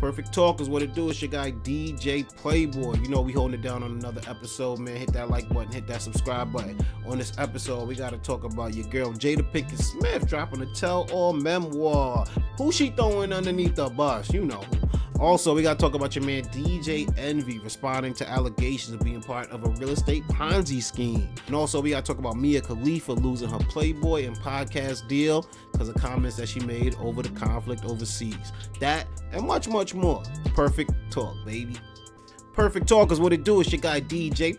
Perfect Talk is what it do. It's your guy DJ Playboy. You know we holding it down on another episode, man. Hit that like button, hit that subscribe button. On this episode, we got to talk about your girl Jada Pinkett Smith dropping a tell-all memoir. Who she throwing underneath the bus? You know who. Also, we got to talk about your man DJ Envy responding to allegations of being part of a real estate Ponzi scheme. And also, we got to talk about Mia Khalifa losing her Playboy and podcast deal because of comments that she made over the conflict overseas. That and much, much more. Perfect Talk, baby. Perfect Talk is what it do. It's your guy DJ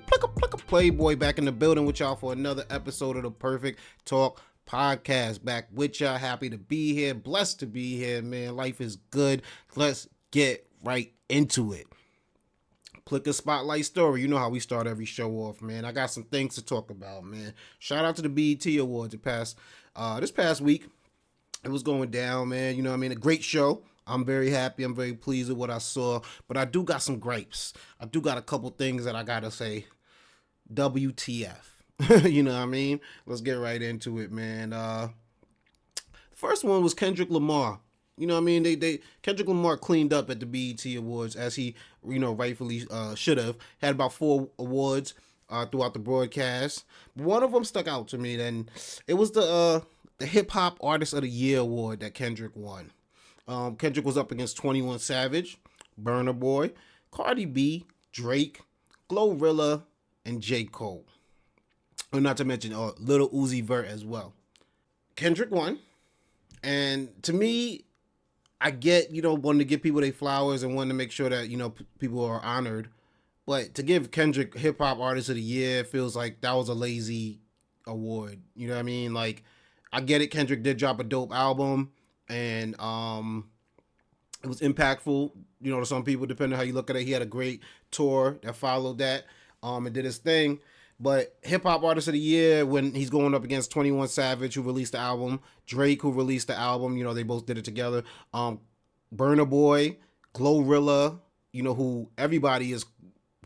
Playboy back in the building with y'all for another episode of the Perfect Talk podcast. Back with y'all. Happy to be here. Blessed to be here, man. Life is good. Let's get right into it. Click a spotlight story. You know how we start every show off, man. I got some things to talk about, man. Shout out to the BET Awards this past week. It was going down, man. You know what I mean? A great show. I'm very happy. I'm very pleased with what I saw. But I do got some gripes. I do got a couple things that I got to say. WTF. You know what I mean? Let's get right into it, man. First one was Kendrick Lamar. You know what I mean? Kendrick Lamar cleaned up at the BET Awards as he, rightfully should have. Had about 4 awards throughout the broadcast. But one of them stuck out to me. Then it was the Hip Hop Artist of the Year award that Kendrick won. Kendrick was up against 21 Savage, Burna Boy, Cardi B, Drake, Glorilla, and J. Cole. And not to mention Lil Uzi Vert as well. Kendrick won. And to me, I get, wanting to give people their flowers and wanting to make sure that, people are honored. But to give Kendrick Hip Hop Artist of the Year feels like that was a lazy award. You know what I mean? Like, I get it. Kendrick did drop a dope album and it was impactful, to some people, depending on how you look at it. He had a great tour that followed that and did his thing. But Hip Hop Artist of the Year, when he's going up against 21 Savage, who released the album, Drake, who released the album, they both did it together. Burna Boy, Glorilla, who everybody is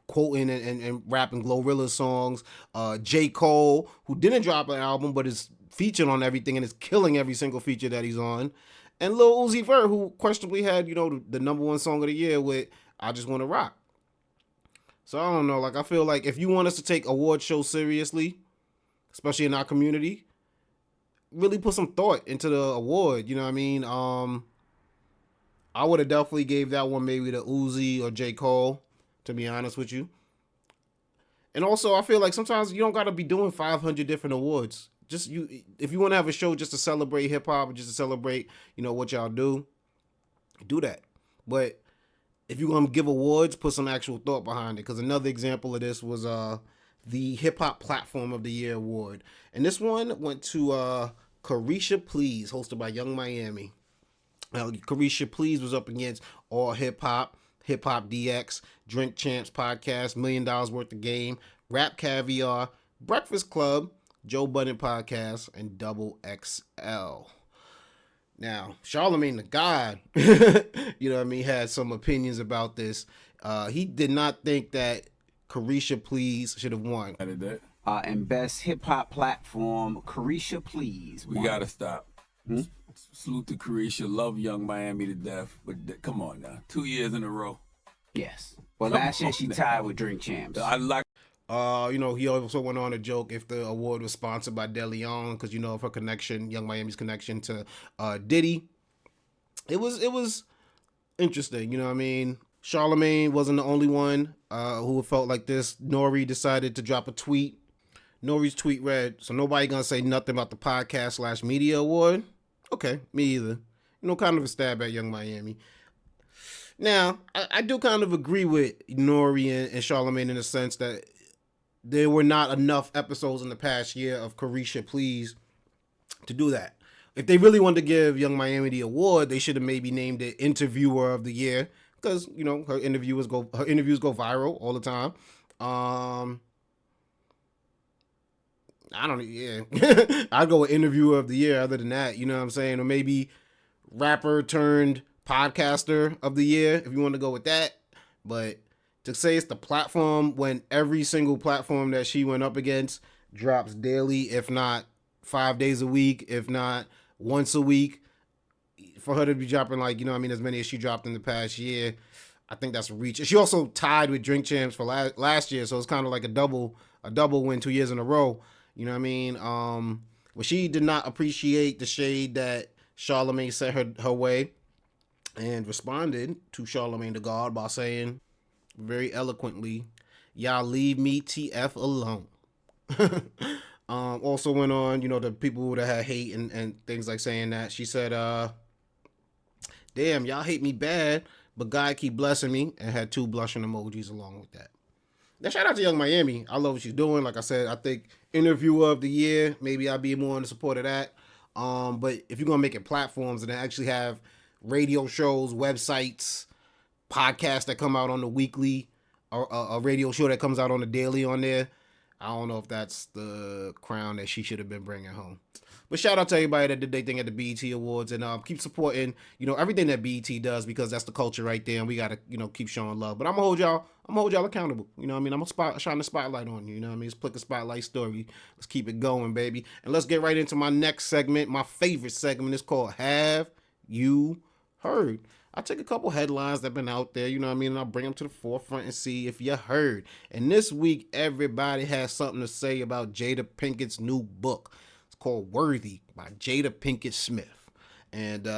quoting and rapping Glorilla's songs. J. Cole, who didn't drop an album, but is featured on everything and is killing every single feature that he's on. And Lil Uzi Vert, who questionably had, the number 1 song of the year with I Just Wanna Rock. So I don't know, I feel like if you want us to take award shows seriously, especially in our community, really put some thought into the award, you know what I mean? I would have definitely gave that one maybe to Uzi or J. Cole, to be honest with you. And also, I feel like sometimes you don't got to be doing 500 different awards. If you want to have a show just to celebrate hip hop or just to celebrate, what y'all do that. But if you're going to give awards, put some actual thought behind it. Because another example of this was the Hip Hop Platform of the Year award. And this one went to Carisha Please, hosted by Young Miami. Now, Carisha Please was up against All Hip Hop, Hip Hop DX, Drink Champs Podcast, $1 Million Worth of Game, Rap Caviar, Breakfast Club, Joe Budden Podcast, and Double XL. Now, Charlamagne the God, had some opinions about this. He did not think that Carisha Please should have won. And Best Hip Hop Platform, Carisha Please. We gotta stop. Salute to Carisha. Love Young Miami to death. But come on now. 2 years in a row. Yes. Well, last year she tied with Drink Champs. I like. He also went on to joke if the award was sponsored by DeLeon because of her connection, Young Miami's connection to Diddy. It was interesting, you know what I mean? Charlamagne wasn't the only one who felt like this. Nori decided to drop a tweet. Nori's tweet read, "So nobody gonna say nothing about the podcast/media award?" Okay, me either. Kind of a stab at Young Miami. Now, I do kind of agree with Nori and Charlamagne in the sense that there were not enough episodes in the past year of Carisha Please to do that. If they really wanted to give Young Miami the award, they should have maybe named it Interviewer of the Year because, her interviews go viral all the time. I don't know, yeah. I'd go with Interviewer of the Year other than that, you know what I'm saying? Or maybe Rapper turned Podcaster of the Year, if you want to go with that. But to say it's the platform when every single platform that she went up against drops daily, if not 5 days a week, if not once a week, for her to be dropping like, you know what I mean, as many as she dropped in the past year, I think that's a reach. She also tied with Drink Champs for last year, so it's kind of like a double win 2 years in a row. You know what I mean? But she did not appreciate the shade that Charlamagne sent her way, and responded to Charlamagne the God by saying very eloquently, "Y'all leave me TF alone." Also went on, you know, the people that had hate and things like saying that. She said, "Damn, y'all hate me bad, but God keep blessing me," and had 2 blushing emojis along with that. Now, shout out to Young Miami. I love what she's doing. Like I said, I think interview of the year, maybe I'll be more in the support of that. But if you're going to make it platforms and actually have radio shows, websites, podcasts that come out on the weekly, or a radio show that comes out on the daily on there, I don't know if that's the crown that she should have been bringing home. But shout out to everybody that did their thing at the BET Awards, and keep supporting, you know, everything that BET does, because that's the culture right there, and we gotta, you know, keep showing love. But I'm gonna hold y'all accountable. You know what I mean? I'm gonna shine the spotlight on you. You know what I mean? Let's put the spotlight story. Let's keep it going, baby. And let's get right into my next segment. My favorite segment is called Have You Heard? I take a couple headlines that have been out there, you know what I mean, and I'll bring them to the forefront and see if you heard. And this week, everybody has something to say about Jada Pinkett's new book. It's called Worthy by Jada Pinkett Smith. And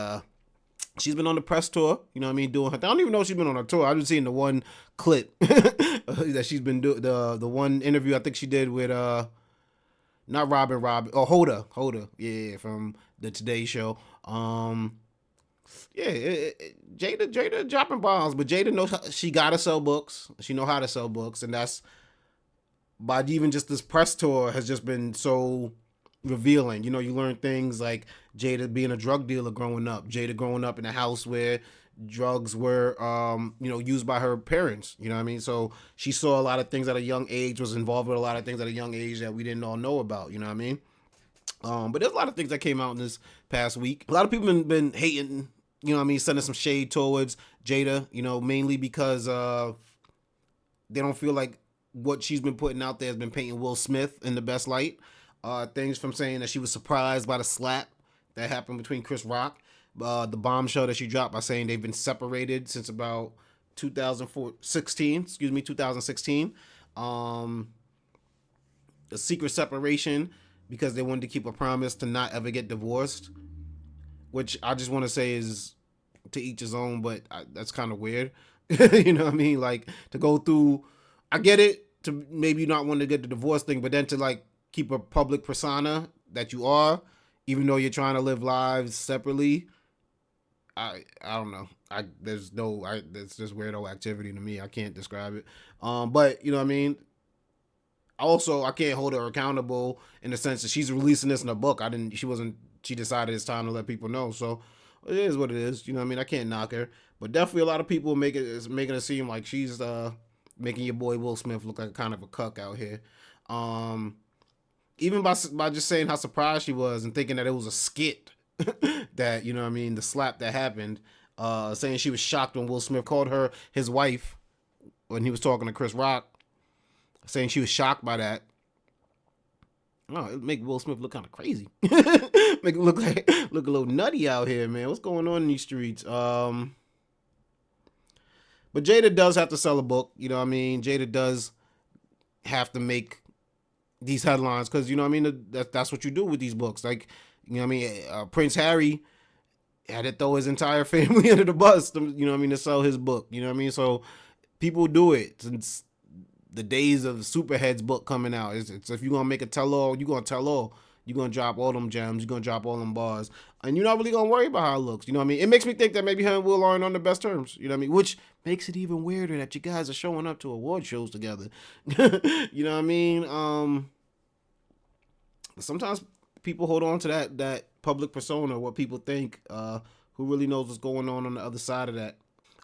she's been on the press tour, you know what I mean, doing her thing. I don't even know if she's been on a tour. I've just seen the one clip that she's been doing, the one interview I think she did with, not Robin, Hoda, yeah, from the Today Show. Yeah, Jada dropping bombs, but Jada knows she gotta sell books. She know how to sell books, and that's by even just this press tour has just been so revealing. You know, you learn things like Jada being a drug dealer growing up, Jada growing up in a house where drugs were, you know, used by her parents. You know what I mean? So she saw a lot of things at a young age, was involved with a lot of things at a young age that we didn't all know about. You know what I mean? But there's a lot of things that came out in this past week. A lot of people been hating, you know what I mean, sending some shade towards Jada, you know, mainly because they don't feel like what she's been putting out there has been painting Will Smith in the best light. Things from saying that she was surprised by the slap that happened between Chris Rock, the bombshell that she dropped by saying they've been separated since about 2016. A secret separation because they wanted to keep a promise to not ever get divorced, which I just want to say is to each his own, but that's kind of weird. You know what I mean? Like, to go through, I get it, to maybe not want to get the divorce thing, but then to like keep a public persona that you are, even though you're trying to live lives separately. I don't know. There's just weirdo activity to me. I can't describe it. But you know what I mean? Also, I can't hold her accountable in the sense that she's releasing this in a book. She decided it's time to let people know. So it is what it is. You know what I mean? I can't knock her. But definitely a lot of people making it seem like she's making your boy Will Smith look like kind of a cuck out here. Even by just saying how surprised she was and thinking that it was a skit that, you know what I mean, the slap that happened, saying she was shocked when Will Smith called her his wife when he was talking to Chris Rock, saying she was shocked by that. Oh, it make Will Smith look kind of crazy. Make it look a little nutty out here, man. What's going on in these streets? But Jada does have to sell a book. You know what I mean? Jada does have to make these headlines because, you know what I mean? That's what you do with these books. Like, you know what I mean? Prince Harry had to throw his entire family under the bus, you know what I mean, to sell his book. You know what I mean? So people do it since the days of the Superheads book coming out. It's if you're going to make a tell-all, you're going to tell all. You're going to drop all them gems. You're going to drop all them bars. And you're not really going to worry about how it looks. You know what I mean? It makes me think that maybe her and Will aren't on the best terms. You know what I mean? Which makes it even weirder that you guys are showing up to award shows together. You know what I mean? Sometimes people hold on to that public persona, what people think. Who really knows what's going on the other side of that?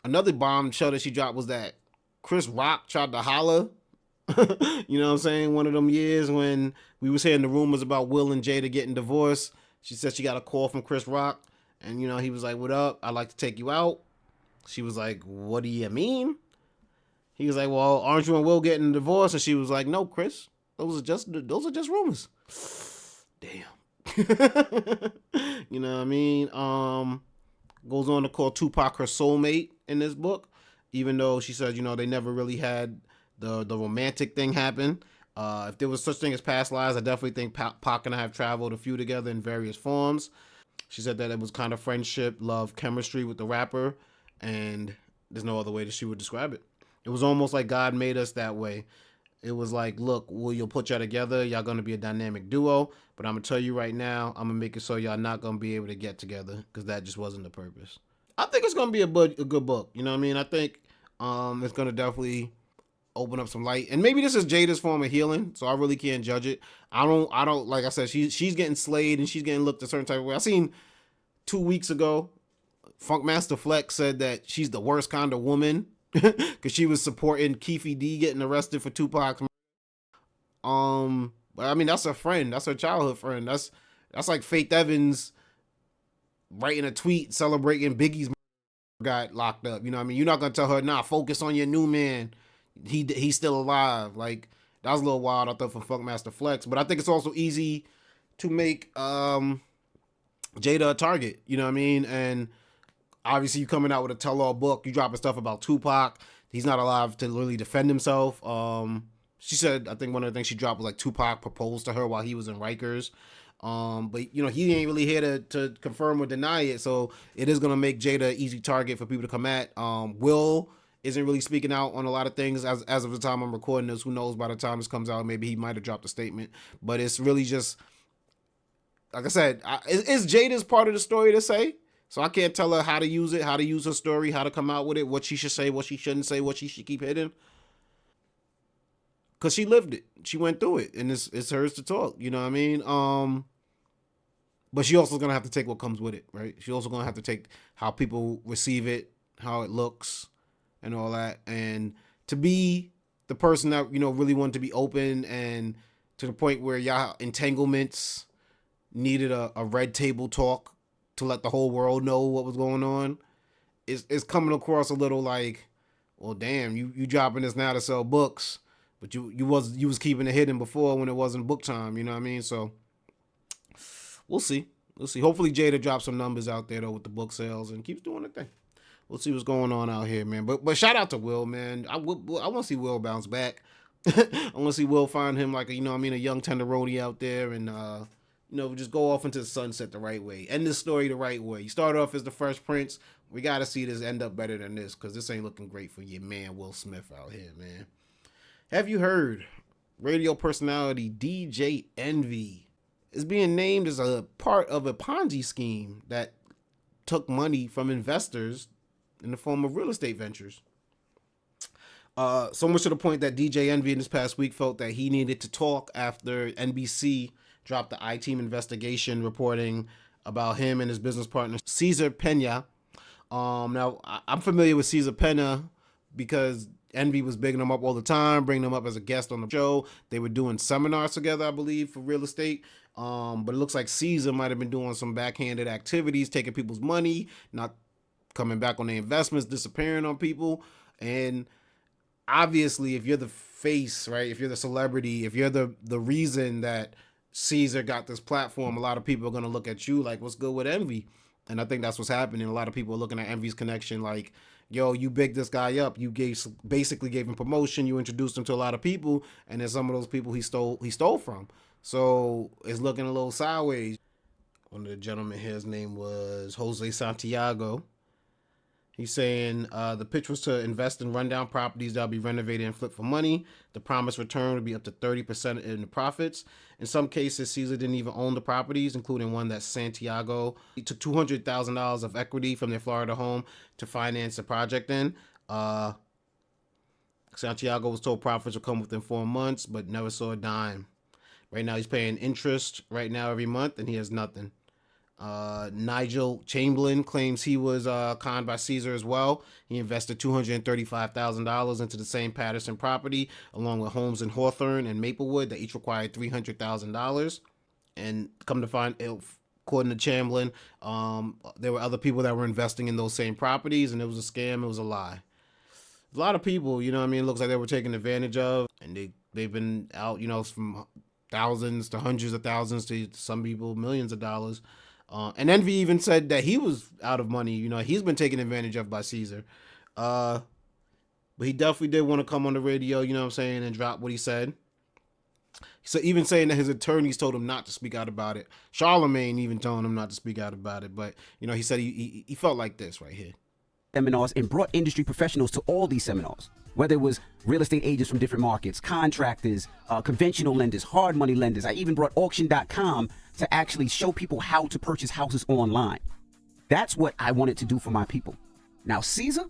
Another bombshell that she dropped was that Chris Rock tried to holler. You know what I'm saying? One of them years when we was hearing the rumors about Will and Jada getting divorced. She said she got a call from Chris Rock. And, you know, he was like, "What up? I'd like to take you out." She was like, "What do you mean?" He was like, "Well, aren't you and Will getting divorced?" And she was like, "No, Chris. Those are just rumors." Damn. You know what I mean? Goes on to call Tupac her soulmate in this book, even though she said, they never really had the romantic thing happen. If there was such thing as past lives, I definitely think Pac and I have traveled a few together in various forms. She said that it was kind of friendship, love, chemistry with the rapper, and there's no other way that she would describe it. It was almost like God made us that way. It was like, look, you'll put y'all together. Y'all gonna be a dynamic duo, but I'm gonna tell you right now, I'm gonna make it so y'all not gonna be able to get together because that just wasn't the purpose. I think it's gonna be a good book. You know what I mean? I think it's gonna definitely open up some light, and maybe this is Jada's form of healing, so I really can't judge it. I don't like I said, she's getting slayed and she's getting looked a certain type of way. I seen 2 weeks ago, Funkmaster Flex said that she's the worst kind of woman because she was supporting Keefe D getting arrested for Tupac's. But I mean that's her friend, that's her childhood friend. That's like Faith Evans writing a tweet celebrating Biggie's got locked up. You know what I mean? You're not gonna tell her, nah, focus on your new man. He's still alive. Like that was a little wild, I thought, from Funkmaster Flex. But I think it's also easy to make Jada a target. You know what I mean? And obviously, you coming out with a tell-all book, you dropping stuff about Tupac. He's not alive to really defend himself. She said, I think one of the things she dropped was like Tupac proposed to her while he was in Rikers. But he ain't really here to confirm or deny it, so it is gonna make Jada an easy target for people to come at. Will isn't really speaking out on a lot of things as of the time I'm recording this. Who knows, by the time this comes out, maybe he might have dropped a statement. But it's really just, like I said, it's Jada's part of the story to say. So I can't tell her how to use it, how to use her story, how to come out with it, what she should say, what she shouldn't say, what she should keep hidden. Because she lived it. She went through it. And it's hers to talk. You know what I mean? But she also going to have to take what comes with it, right? She also going to have to take how people receive it, how it looks, and all that. And to be the person that, really wanted to be open and to the point where y'all entanglements needed a red table talk to let the whole world know what was going on, is coming across a little like, well, damn, you dropping this now to sell books, but you was keeping it hidden before when it wasn't book time. You know what I mean? So we'll see. Hopefully Jada drops some numbers out there though with the book sales and keeps doing the thing. We'll see what's going on out here, man. But shout out to Will, man. I want to see Will bounce back. I want to see Will find him like a young tenderoni out there and just go off into the sunset the right way. End this story the right way. You start off as the Fresh Prince. We got to see this end up better than this because this ain't looking great for your man Will Smith out here, man. Have you heard radio personality DJ Envy is being named as a part of a Ponzi scheme that took money from investors in the form of real estate ventures? So much to the point that DJ Envy in this past week felt that he needed to talk after NBC dropped the I-Team investigation reporting about him and his business partner, Cesar Pena. Now, I'm familiar with Cesar Pena because Envy was bigging him up all the time, bringing him up as a guest on the show. They were doing seminars together, I believe, for real estate. But it looks like Cesar might have been doing some backhanded activities, taking people's money, not coming back on their investments, disappearing on people. And obviously, if you're the face, right, if you're the celebrity, if you're the reason that Caesar got this platform, a lot of people are going to look at you like, what's good with Envy? And I think that's what's happening. A lot of people are looking at Envy's connection like, yo, you bigged this guy up. You basically gave him promotion. You introduced him to a lot of people. And then some of those people he stole from. So it's looking a little sideways. One of the gentlemen here, his name was Jose Santiago. He's saying the pitch was to invest in rundown properties that'll be renovated and flipped for money. The promised return would be up to 30% in the profits. In some cases, Caesar didn't even own the properties, including one that Santiago. He took $200,000 of equity from their Florida home to finance the project in. Santiago was told profits would come within 4 months, but never saw a dime. Right now, he's paying interest right now every month, and he has nothing. Nigel Chamberlain claims he was conned by Caesar as well. He invested $235,000 into the same Patterson property, along with homes in Hawthorne and Maplewood that each required $300,000. And come to find, according to Chamberlain, there were other people that were investing in those same properties, and it was a scam. It was a lie. A lot of people, it looks like they were taken advantage of, and they've been out, from thousands to hundreds of thousands to some people millions of dollars. And Envy even said that he was out of money. You know, he's been taken advantage of by Caesar. But he definitely did want to come on the radio, you know what I'm saying, and drop what he said. So even saying that his attorneys told him not to speak out about it. Charlemagne even told him not to speak out about it. But, you know, he said he felt like this right here. Seminars and brought industry professionals to all these seminars, whether it was real estate agents from different markets, contractors, conventional lenders, hard money lenders. I even brought auction.com to actually show people how to purchase houses online. That's what I wanted to do for my people. Now, Caesar,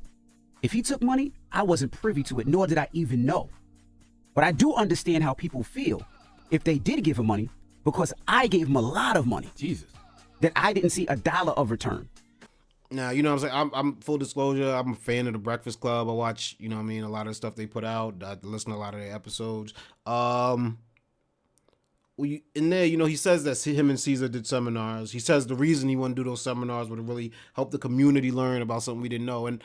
if he took money, I wasn't privy to it, nor did I even know. But I do understand how people feel if they did give him money, because I gave him a lot of money. Jesus. That I didn't see a dollar of return. Now, you know what I'm saying? I'm full disclosure, I'm a fan of the Breakfast Club. I watch, you know what I mean, a lot of the stuff they put out. I listen to a lot of their episodes. In there, you know, he says that him and Caesar did seminars. He says the reason he wanted to do those seminars would really help the community learn about something we didn't know. And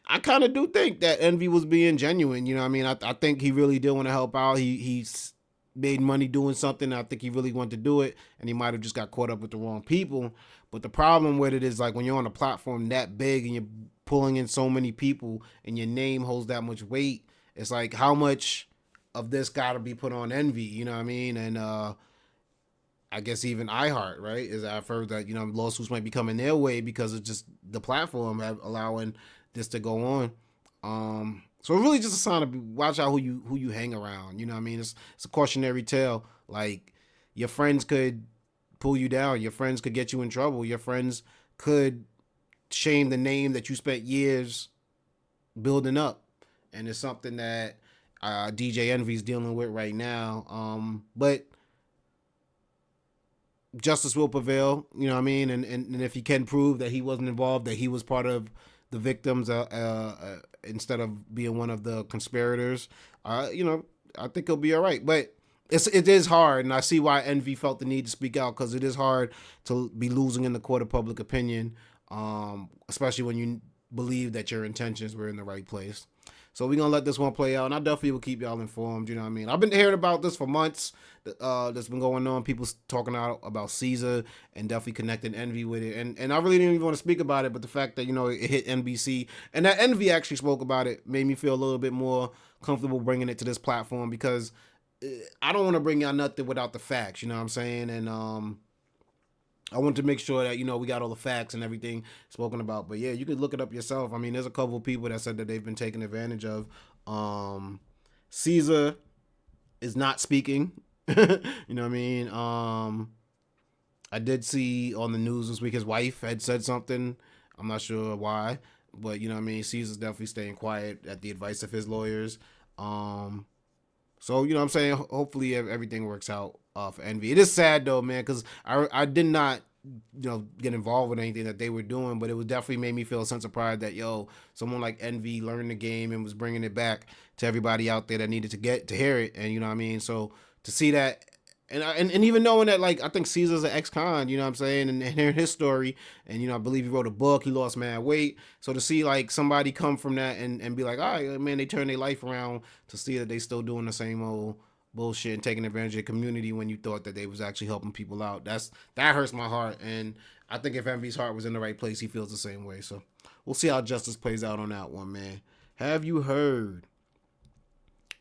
I kind of do think that Envy was being genuine. You know what I mean? I think he really did want to help out. He's made money doing something. I think he really wanted to do it, and he might have just got caught up with the wrong people. But the problem with it is, like, when you're on a platform that big and you're pulling in so many people and your name holds that much weight, it's like, how much of this got to be put on Envy? You know what I mean? And I guess even iHeart, right, is I've heard that, you know, lawsuits might be coming their way because it's just the platform allowing this to go on. So it's really just a sign of watch out who you hang around. You know what I mean? It's a cautionary tale. Like, your friends could pull you down. Your friends could get you in trouble. Your friends could shame the name that you spent years building up. And it's something that DJ Envy's dealing with right now. But justice will prevail, you know what I mean? And if he can prove that he wasn't involved, that he was part of the victims instead of being one of the conspirators, you know, I think he'll be all right. But it is hard, and I see why Envy felt the need to speak out, because it is hard to be losing in the court of public opinion, especially when you believe that your intentions were in the right place. So we're going to let this one play out, and I definitely will keep y'all informed, you know what I mean? I've been hearing about this for months, that's been going on, people talking out about Caesar, and definitely connecting Envy with it, and I really didn't even want to speak about it, but the fact that, you know, it hit NBC, and that Envy actually spoke about it, made me feel a little bit more comfortable bringing it to this platform, because I don't want to bring y'all nothing without the facts, you know what I'm saying? And I want to make sure that, you know, we got all the facts and everything spoken about. But yeah, you can look it up yourself. I mean, there's a couple of people that said that they've been taken advantage of. Caesar is not speaking. You know what I mean? I did see on the news this week his wife had said something. I'm not sure why, but you know what I mean? Caesar's definitely staying quiet at the advice of his lawyers. So, you know what I'm saying? Hopefully everything works out for Envy. It is sad, though, man, because I did not, you know, get involved with anything that they were doing, but it was definitely made me feel a sense of pride that, yo, someone like Envy learned the game and was bringing it back to everybody out there that needed to get to hear it. And, you know what I mean? So to see that, and even knowing that, like, I think Caesar's an ex-con, you know what I'm saying, and hearing his story, and, you know, I believe he wrote a book, he lost mad weight, so to see, like, somebody come from that and be like, all right, man, they turn their life around, to see that they still doing the same old bullshit and taking advantage of the community when you thought that they was actually helping people out, that hurts my heart, and I think if Envy's heart was in the right place, he feels the same way, so we'll see how justice plays out on that one, man. Have you heard?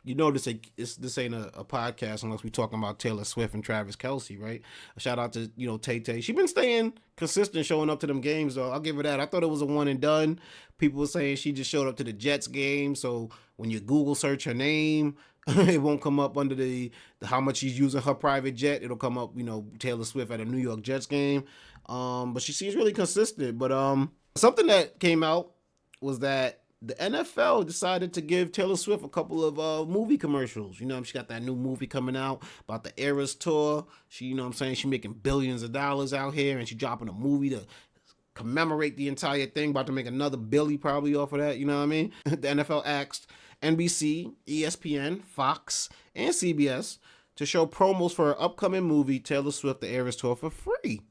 You know this ain't a podcast unless we talking about Taylor Swift and Travis Kelce, right? A shout out to, you know, Tay-Tay. She been staying consistent, showing up to them games, though. I'll give her that. I thought it was a one and done. People were saying she just showed up to the Jets game, so when you Google search her name, it won't come up under the how much she's using her private jet. It'll come up, you know, Taylor Swift at a New York Jets game. But she seems really consistent. But something that came out was that the NFL decided to give Taylor Swift a couple of movie commercials. You know, she got that new movie coming out about the Eras Tour. She, you know what I'm saying, she making billions of dollars out here, and she dropping a movie to commemorate the entire thing, about to make another Billy probably off of that, you know what I mean? The NFL asked NBC, ESPN, Fox, and CBS to show promos for her upcoming movie, Taylor Swift, the Eras Tour, for free.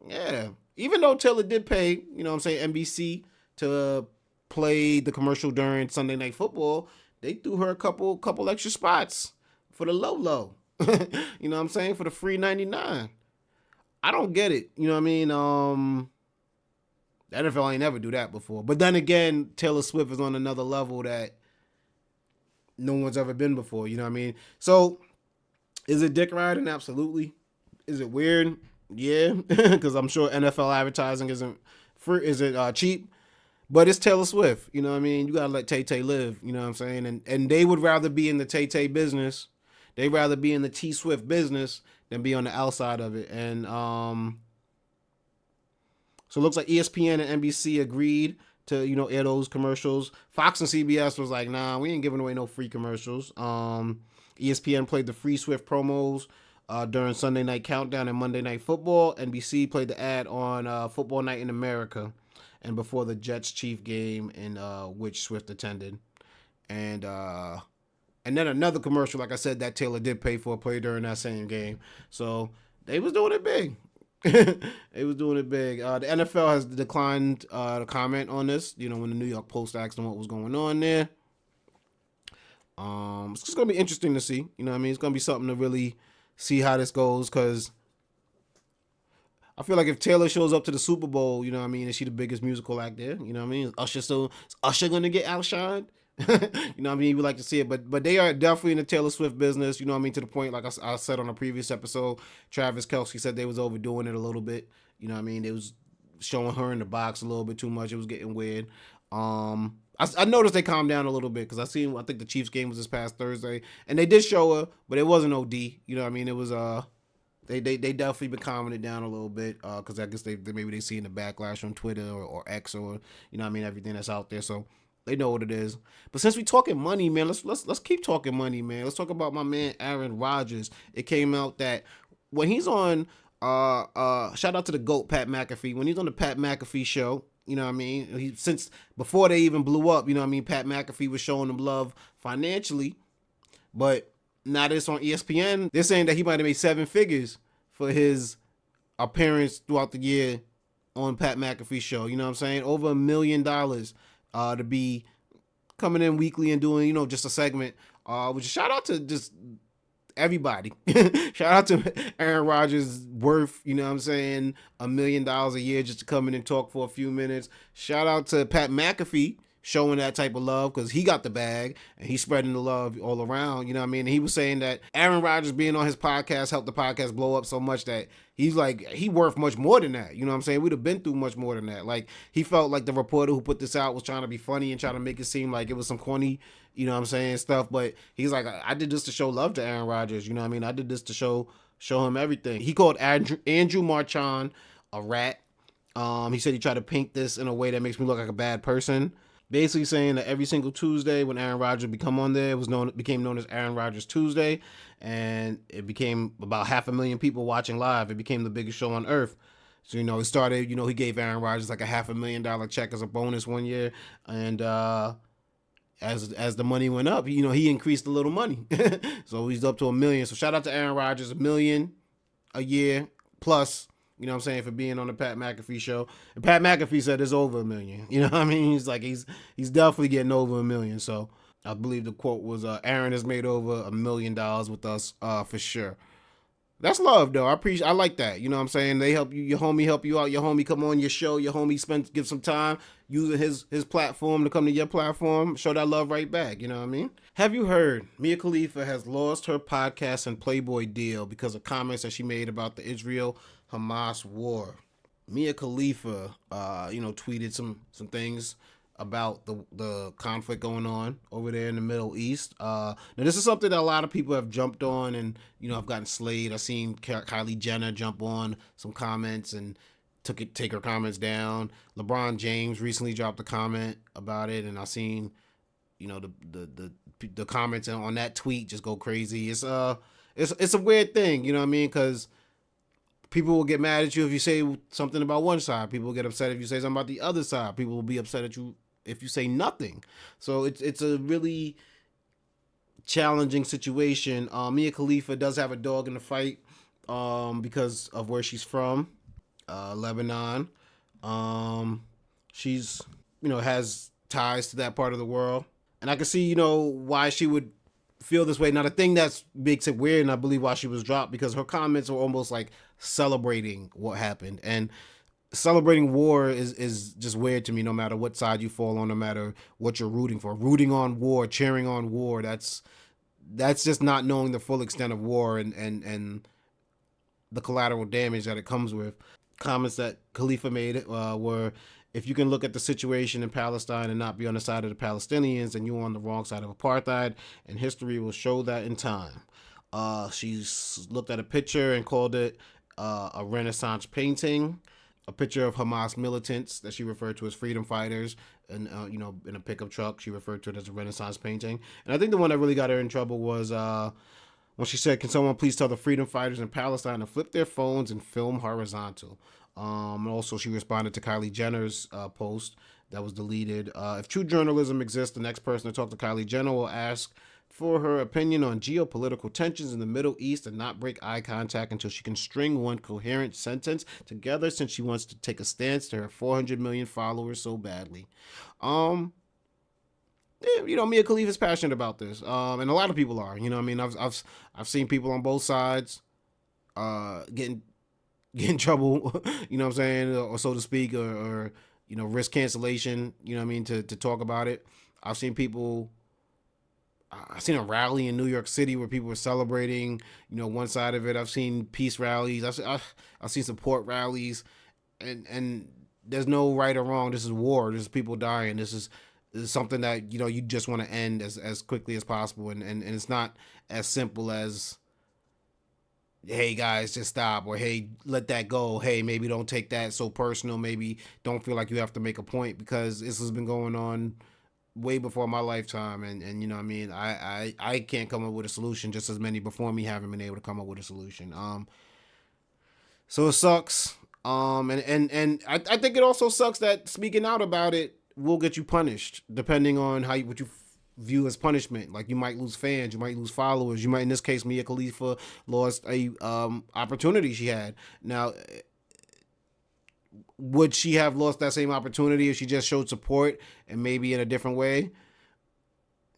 Yeah. Even though Taylor did pay, you know what I'm saying, NBC to play the commercial during Sunday Night Football, they threw her a couple extra spots for the low. You know what I'm saying? For the free 99. I don't get it. You know what I mean? The NFL ain't never do that before. But then again, Taylor Swift is on another level that no one's ever been before. You know what I mean? So, is it dick riding? Absolutely. Is it weird? Yeah, because I'm sure NFL advertising isn't free. Is it cheap? But it's Taylor Swift. You know what I mean? You gotta let Tay-Tay live. You know what I'm saying? And they would rather be in the Tay-Tay business. They'd rather be in the T Swift business than be on the outside of it. And so it looks like ESPN and NBC agreed to, air those commercials. Fox and CBS was like, nah, we ain't giving away no free commercials. ESPN played the free Swift promos during Sunday Night Countdown and Monday Night Football. NBC played the ad on Football Night in America and before the Jets-Chief game in which Swift attended. And then another commercial, like I said, that Taylor did pay for, played during that same game. So they was doing it big. They was doing it big. The NFL has declined to comment on this, when the New York Post asked them what was going on there. It's just going to be interesting to see. You know what I mean? It's going to be something to really see how this goes, because I feel like if Taylor shows up to the Super Bowl, you know what I mean, is she the biggest musical act there? You know what I mean? Is Usher going to get outshined? You know what I mean? You would like to see it, but they are definitely in the Taylor Swift business, you know what I mean, to the point, like I said on a previous episode, Travis Kelce said they was overdoing it a little bit, you know what I mean? They was showing her in the box a little bit too much. It was getting weird. I noticed they calmed down a little bit, because I think the Chiefs game was this past Thursday, and they did show her, but it wasn't OD, you know what I mean? It was, they definitely been calming it down a little bit, because I guess maybe they seen the backlash on Twitter or X, or, you know what I mean, everything that's out there, so they know what it is. But since we talking money, man, let's keep talking money, man. Let's talk about my man Aaron Rodgers. It came out that when he's on shout out to the GOAT Pat McAfee. When he's on the Pat McAfee show, you know what I mean? Since before they even blew up, you know what I mean, Pat McAfee was showing them love financially. But now this on ESPN, they're saying that he might have made 7 figures for his appearance throughout the year on Pat McAfee show. You know what I'm saying? Over $1 million. To be coming in weekly and doing, just a segment. Which shout out to just everybody. Shout out to Aaron Rodgers' worth, you know what I'm saying, $1 million a year just to come in and talk for a few minutes. Shout out to Pat McAfee showing that type of love, because he got the bag and he's spreading the love all around, you know what I mean? And he was saying that Aaron Rodgers being on his podcast helped the podcast blow up so much that he's like, he worth much more than that, you know what I'm saying? We'd have been through much more than that. Like, he felt like the reporter who put this out was trying to be funny and trying to make it seem like it was some corny, you know what I'm saying, stuff, but he's like, I did this to show love to Aaron Rodgers, you know what I mean? I did this to show him everything. He called Andrew Marchand a rat. He said he tried to paint this in a way that makes me look like a bad person. Basically saying that every single Tuesday when Aaron Rodgers would come on there, became known as Aaron Rodgers Tuesday, and it became about 500,000 people watching live. It became the biggest show on earth. So, it started, he gave Aaron Rodgers like a $500,000 check as a bonus one year, and as the money went up, he increased a little money. So he's up to $1 million. So shout out to Aaron Rodgers, $1 million a year plus. You know what I'm saying, for being on the Pat McAfee show. And Pat McAfee said it's over $1 million. You know what I mean? He's like, he's definitely getting over $1 million. So I believe the quote was, Aaron has made over $1 million with us, for sure. That's love, though. I like that. You know what I'm saying? They help you, your homie help you out, your homie come on your show, your homie give some time using his platform to come to your platform, show that love right back. You know what I mean? Have you heard Mia Khalifa has lost her podcast and Playboy deal because of comments that she made about the Israel-Hamas war? Mia Khalifa, tweeted some things about the conflict going on over there in the Middle East. Now this is something that a lot of people have jumped on and, have gotten slayed. I've seen Kylie Jenner jump on some comments and take her comments down. LeBron James recently dropped a comment about it, and I've seen, the comments on that tweet just go crazy. It's a weird thing, you know what I mean? Because people will get mad at you if you say something about one side. People will get upset if you say something about the other side. People will be upset at you if you say nothing. So it's a really challenging situation. Mia Khalifa does have a dog in the fight because of where she's from, Lebanon. She's, has ties to that part of the world. And I can see, why she would feel this way. Now, the thing that makes it weird, and I believe why she was dropped, because her comments were almost like celebrating what happened. And celebrating war is just weird to me, no matter what side you fall on, no matter what you're rooting for. Rooting on war, cheering on war, that's just not knowing the full extent of war and the collateral damage that it comes with. Comments that Khalifa made were, if you can look at the situation in Palestine and not be on the side of the Palestinians, then you're on the wrong side of apartheid, and history will show that in time. She's looked at a picture and called it a Renaissance painting, a picture of Hamas militants that she referred to as freedom fighters, and in a pickup truck, she referred to it as a Renaissance painting. And I think the one that really got her in trouble was when she said, "Can someone please tell the freedom fighters in Palestine to flip their phones and film horizontal?" Also, she responded to Kylie Jenner's post that was deleted. If true journalism exists, the next person to talk to Kylie Jenner will ask for her opinion on geopolitical tensions in the Middle East and not break eye contact until she can string one coherent sentence together, since she wants to take a stance to her 400 million followers so badly. Mia Khalifa's passionate about this, and a lot of people are. I've seen people on both sides get in trouble, you know what I'm saying, or so to speak, or risk cancellation, to talk about it. I've seen a rally in New York City where people were celebrating, one side of it. I've seen peace rallies. I've seen support rallies, and there's no right or wrong. This is war. This is people dying. This is something that you just want to end as quickly as possible, and it's not as simple as, hey guys, just stop, or hey, let that go. Hey, maybe don't take that so personal. Maybe don't feel like you have to make a point, because this has been going on way before my lifetime, and I can't come up with a solution, just as many before me haven't been able to come up with a solution. So it sucks. And I think it also sucks that speaking out about it will get you punished, depending on what you view as punishment. Like, you might lose fans, you might lose followers, you might, in this case, Mia Khalifa lost a opportunity she had. Now, would she have lost that same opportunity if she just showed support and maybe in a different way?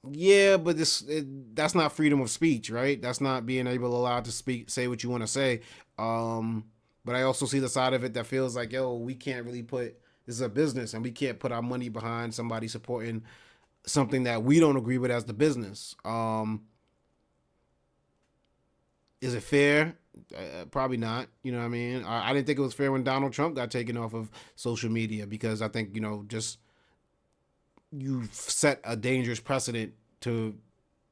Yeah, but that's not freedom of speech, right? That's not being allowed to say what you want to say. But I also see the side of it that feels like, we can't really this is a business, and we can't put our money behind somebody supporting something that we don't agree with as the business. Is it fair? Probably not. You know what I mean? I didn't think it was fair when Donald Trump got taken off of social media, because I think, just you set a dangerous precedent to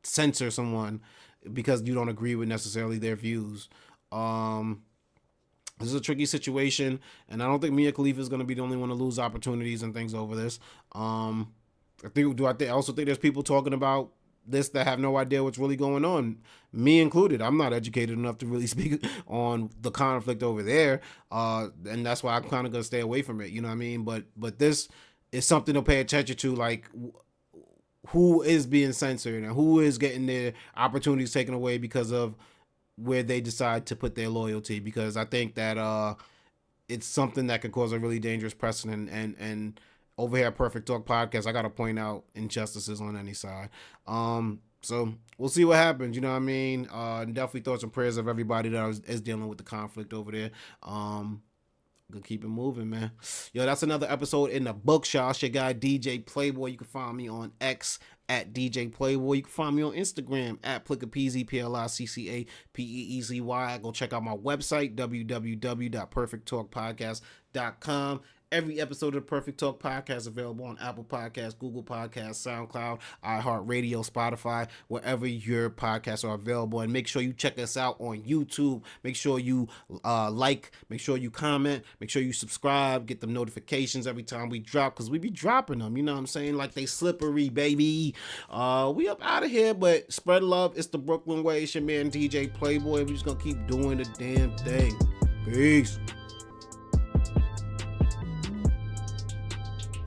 censor someone because you don't agree with necessarily their views. This is a tricky situation, and I don't think Mia Khalifa is going to be the only one to lose opportunities and things over this. I also think there's people talking about this that have no idea what's really going on, me included. I'm not educated enough to really speak on the conflict over there, and that's why I'm kind of going to stay away from it, you know what I mean? But this is something to pay attention to, like who is being censored and who is getting their opportunities taken away because of where they decide to put their loyalty, because I think that it's something that could cause a really dangerous precedent. And over here at Perfect Talk Podcast, I got to point out injustices on any side. So we'll see what happens, you know what I mean? Definitely thoughts and prayers of everybody that is dealing with the conflict over there. Gonna keep it moving, man. Yo, that's another episode in the book, y'all. It's your guy, DJ Playboy. You can find me on X at DJ Playboy. You can find me on Instagram at Plickapeezy, PLICCAPEEZY. Go check out my website, www.perfecttalkpodcast.com. Every episode of the Perfect Talk Podcast is available on Apple Podcasts, Google Podcasts, SoundCloud, iHeartRadio, Spotify, wherever your podcasts are available. And make sure you check us out on YouTube. Make sure you make sure you comment, make sure you subscribe, get the notifications every time we drop, because we be dropping them, you know what I'm saying? Like they slippery, baby. We up out of here, but spread love. It's the Brooklyn way. It's your man, DJ Playboy. We just gonna keep doing the damn thing. Peace.